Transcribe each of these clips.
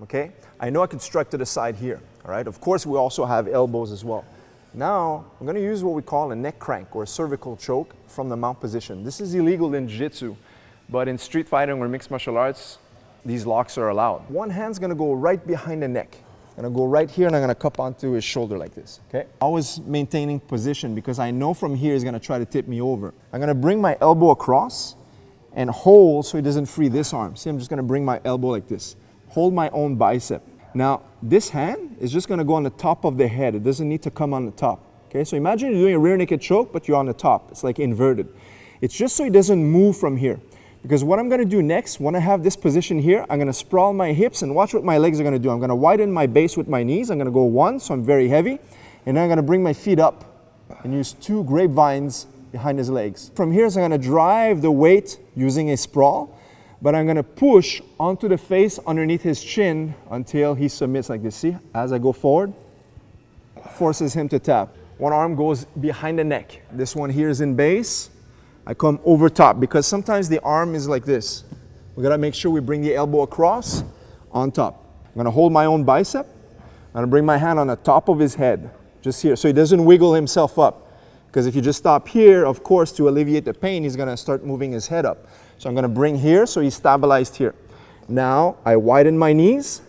okay? I know I can strike to the side here, all right? Of course, we also have elbows as well. Now, I'm gonna use what we call a neck crank or a cervical choke from the mount position. This is illegal in jiu-jitsu, but in street fighting or mixed martial arts, these locks are allowed. One hand's gonna go right behind the neck. I'm gonna go right here and I'm gonna cup onto his shoulder like this, okay? Always maintaining position because I know from here he's gonna try to tip me over. I'm gonna bring my elbow across and hold so he doesn't free this arm. See, I'm just gonna bring my elbow like this. Hold my own bicep. Now, this hand is just gonna go on the top of the head. It doesn't need to come on the top, okay? So imagine you're doing a rear naked choke, but you're on the top. It's like inverted. It's just so he doesn't move from here. Because what I'm gonna do next, when I have this position here, I'm gonna sprawl my hips and watch what my legs are gonna do. I'm gonna widen my base with my knees. I'm gonna go one, so I'm very heavy. And then I'm gonna bring my feet up and use 2 grapevines behind his legs. From here, so I'm gonna drive the weight using a sprawl, but I'm gonna push onto the face underneath his chin until he submits like this. See, as I go forward, forces him to tap. One arm goes behind the neck. This one here is in base. I come over top because sometimes the arm is like this. We gotta make sure we bring the elbow across on top. I'm gonna hold my own bicep. I'm gonna bring my hand on the top of his head, just here, so he doesn't wiggle himself up. Because if you just stop here, of course, to alleviate the pain, he's gonna start moving his head up. So I'm gonna bring here so he's stabilized here. Now, I widen my knees.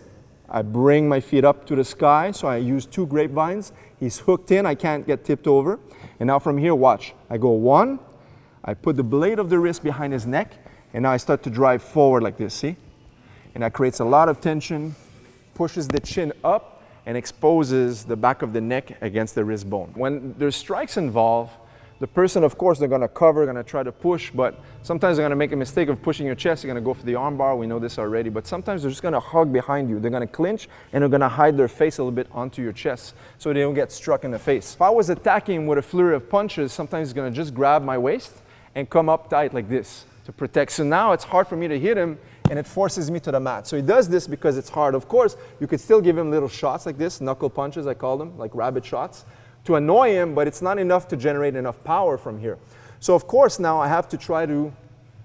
I bring my feet up to the sky, so I use 2 grapevines. He's hooked in, I can't get tipped over. And now from here, watch. I go 1, I put the blade of the wrist behind his neck, and now I start to drive forward like this, see? And that creates a lot of tension, pushes the chin up, and exposes the back of the neck against the wrist bone. When there's strikes involved, the person, of course, they're gonna cover, gonna try to push, but sometimes they're gonna make a mistake of pushing your chest. You're gonna go for the arm bar, we know this already, but sometimes they're just gonna hug behind you. They're gonna clinch, and they're gonna hide their face a little bit onto your chest so they don't get struck in the face. If I was attacking him with a flurry of punches, sometimes he's gonna just grab my waist and come up tight like this to protect. So now it's hard for me to hit him, and it forces me to the mat. So he does this because it's hard. Of course, you could still give him little shots like this, knuckle punches, I call them, like rabbit shots, to annoy him, but it's not enough to generate enough power from here. So of course, now I have to try to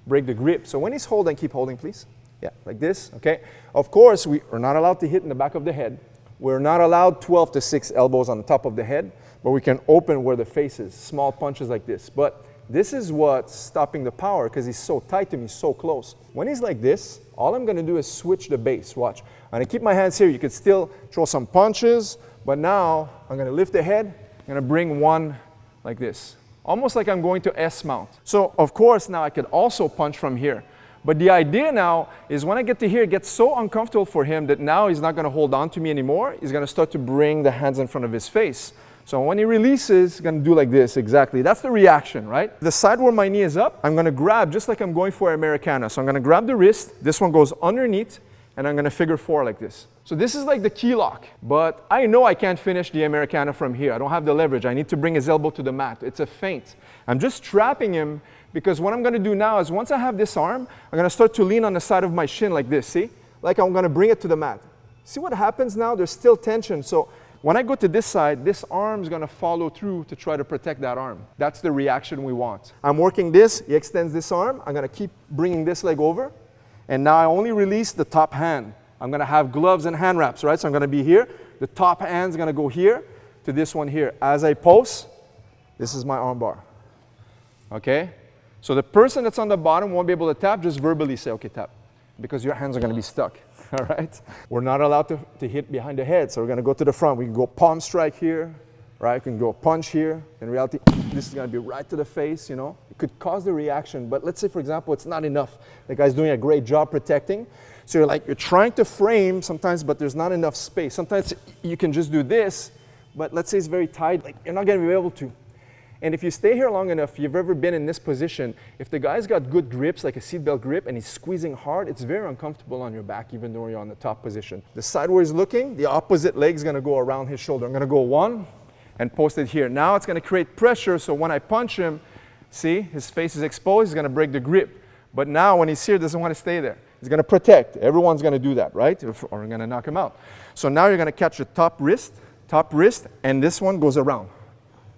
break the grip. So when he's holding, keep holding, please. Yeah, like this, okay? Of course, we are not allowed to hit in the back of the head. We're not allowed 12 to 6 elbows on the top of the head, but we can open where the face is, small punches like this. But this is what's stopping the power because he's so tight to me, so close. When he's like this, all I'm gonna do is switch the base, watch. I'm gonna keep my hands here. You could still throw some punches, but now I'm gonna lift the head, I'm gonna bring one like this. Almost like I'm going to S mount. So of course now I could also punch from here. But the idea now is when I get to here, it gets so uncomfortable for him that now he's not gonna hold on to me anymore. He's gonna start to bring the hands in front of his face. So when he releases, he's gonna do like this, exactly. That's the reaction, right? The side where my knee is up, I'm gonna grab just like I'm going for Americana. So I'm gonna grab the wrist, this one goes underneath, and I'm gonna figure 4 like this. So this is like the key lock, but I know I can't finish the Americana from here. I don't have the leverage. I need to bring his elbow to the mat. It's a feint. I'm just trapping him because what I'm gonna do now is once I have this arm, I'm gonna start to lean on the side of my shin like this, see? Like I'm gonna bring it to the mat. See what happens now? There's still tension. So when I go to this side, this arm is gonna follow through to try to protect that arm. That's the reaction we want. I'm working this, he extends this arm, I'm gonna keep bringing this leg over, and now I only release the top hand. I'm gonna have gloves and hand wraps, right? So I'm gonna be here, the top hand's gonna go here to this one here. As I post, this is my arm bar, okay? So the person that's on the bottom won't be able to tap, just verbally say, okay, tap, because your hands are gonna be stuck. All right? We're not allowed to hit behind the head, so we're gonna go to the front. We can go palm strike here, right? We can go punch here. In reality, this is gonna be right to the face, you know? It could cause the reaction, but let's say, for example, it's not enough. The guy's doing a great job protecting. So you're trying to frame sometimes, but there's not enough space. Sometimes you can just do this, but let's say it's very tight, like you're not gonna be able to. And if you stay here long enough, you've ever been in this position, if the guy's got good grips, like a seatbelt grip, and he's squeezing hard, it's very uncomfortable on your back, even though you're on the top position. The side where he's looking, the opposite leg's gonna go around his shoulder. I'm gonna go 1 and post it here. Now it's gonna create pressure, so when I punch him, see, his face is exposed, he's gonna break the grip. But now when he's here, doesn't wanna stay there. He's gonna protect. Everyone's gonna do that, right? Or we're gonna knock him out. So now you're gonna catch the top wrist, and this one goes around.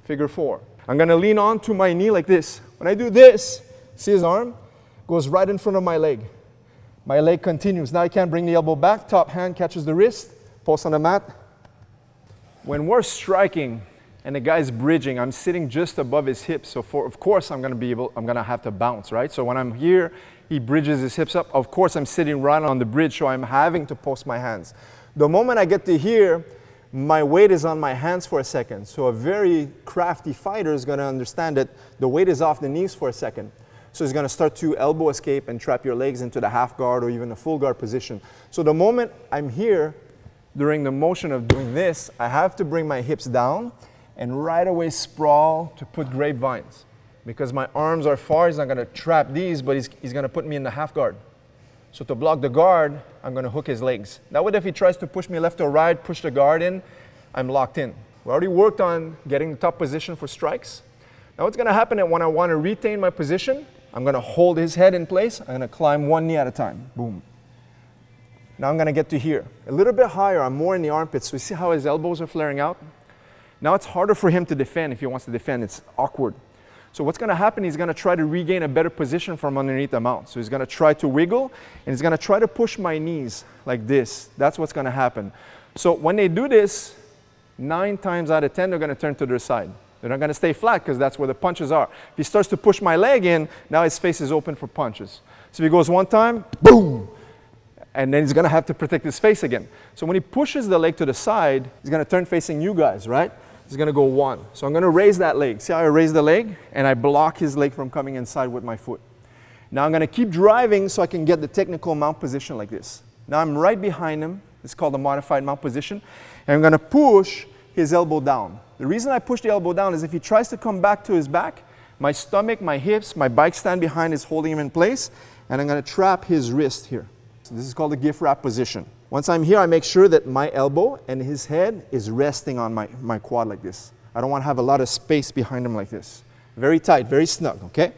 Figure 4. I'm gonna lean on to my knee like this. When I do this, see his arm? Goes right in front of my leg. My leg continues. Now I can't bring the elbow back. Top hand catches the wrist. Post on the mat. When we're striking and the guy's bridging, I'm sitting just above his hips. So of course I'm gonna have to bounce, right? So when I'm here, he bridges his hips up. Of course I'm sitting right on the bridge, so I'm having to post my hands. The moment I get to here, my weight is on my hands for a second. So a very crafty fighter is gonna understand that the weight is off the knees for a second. So he's gonna start to elbow escape and trap your legs into the half guard or even a full guard position. So the moment I'm here, during the motion of doing this, I have to bring my hips down and right away sprawl to put grapevines. Because my arms are far, he's not gonna trap these, but he's gonna put me in the half guard. So to block the guard, I'm gonna hook his legs. That way if he tries to push me left or right, push the guard in, I'm locked in. We already worked on getting the top position for strikes. Now what's gonna happen is when I wanna retain my position, I'm gonna hold his head in place, I'm gonna climb one knee at a time, boom. Now I'm gonna get to here. A little bit higher, I'm more in the armpits, so you see how his elbows are flaring out? Now it's harder for him to defend. If he wants to defend, it's awkward. So what's gonna happen, he's gonna try to regain a better position from underneath the mount. So he's gonna try to wiggle, and he's gonna try to push my knees like this. That's what's gonna happen. So when they do this, 9 times out of 10, they're gonna turn to their side. They're not gonna stay flat because that's where the punches are. If he starts to push my leg in, now his face is open for punches. So if he goes one time, boom! And then he's gonna have to protect his face again. So when he pushes the leg to the side, he's gonna turn facing you guys, right? He's gonna go one. So I'm gonna raise that leg. See how I raise the leg? And I block his leg from coming inside with my foot. Now I'm gonna keep driving so I can get the technical mount position like this. Now I'm right behind him. It's called the modified mount position. And I'm gonna push his elbow down. The reason I push the elbow down is if he tries to come back to his back, my stomach, my hips, my bike stand behind is holding him in place, and I'm gonna trap his wrist here. So this is called the gift wrap position. Once I'm here, I make sure that my elbow and his head is resting on my quad like this. I don't want to have a lot of space behind him like this. Very tight, very snug, okay?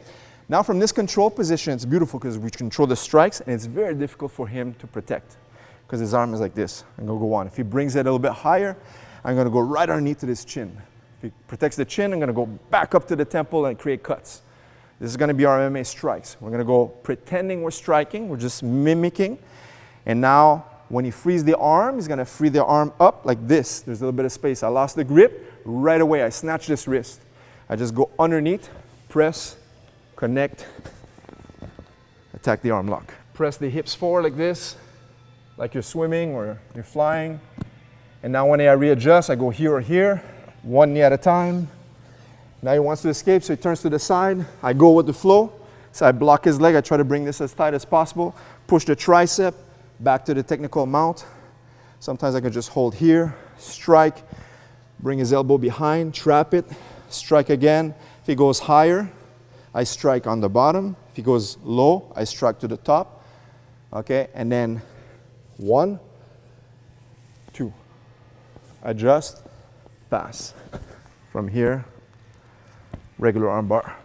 Now from this control position, it's beautiful because we control the strikes, and it's very difficult for him to protect because his arm is like this. I'm gonna go on. If he brings it a little bit higher, I'm gonna go right underneath to his chin. If he protects the chin, I'm gonna go back up to the temple and create cuts. This is gonna be our MMA strikes. We're gonna go pretending we're striking, we're just mimicking. And now, when he frees the arm, he's gonna free the arm up like this. There's a little bit of space. I lost the grip, right away I snatch this wrist. I just go underneath, press, connect, attack the arm lock. Press the hips forward like this, like you're swimming or you're flying. And now when I readjust, I go here or here, one knee at a time. Now he wants to escape, so he turns to the side. I go with the flow. So I block his leg. I try to bring this as tight as possible. Push the tricep back to the technical mount. Sometimes I can just hold here, strike, bring his elbow behind, trap it, strike again. If he goes higher, I strike on the bottom. If he goes low, I strike to the top. Okay, and then 1, 2. Adjust, pass. From here, regular arm bar.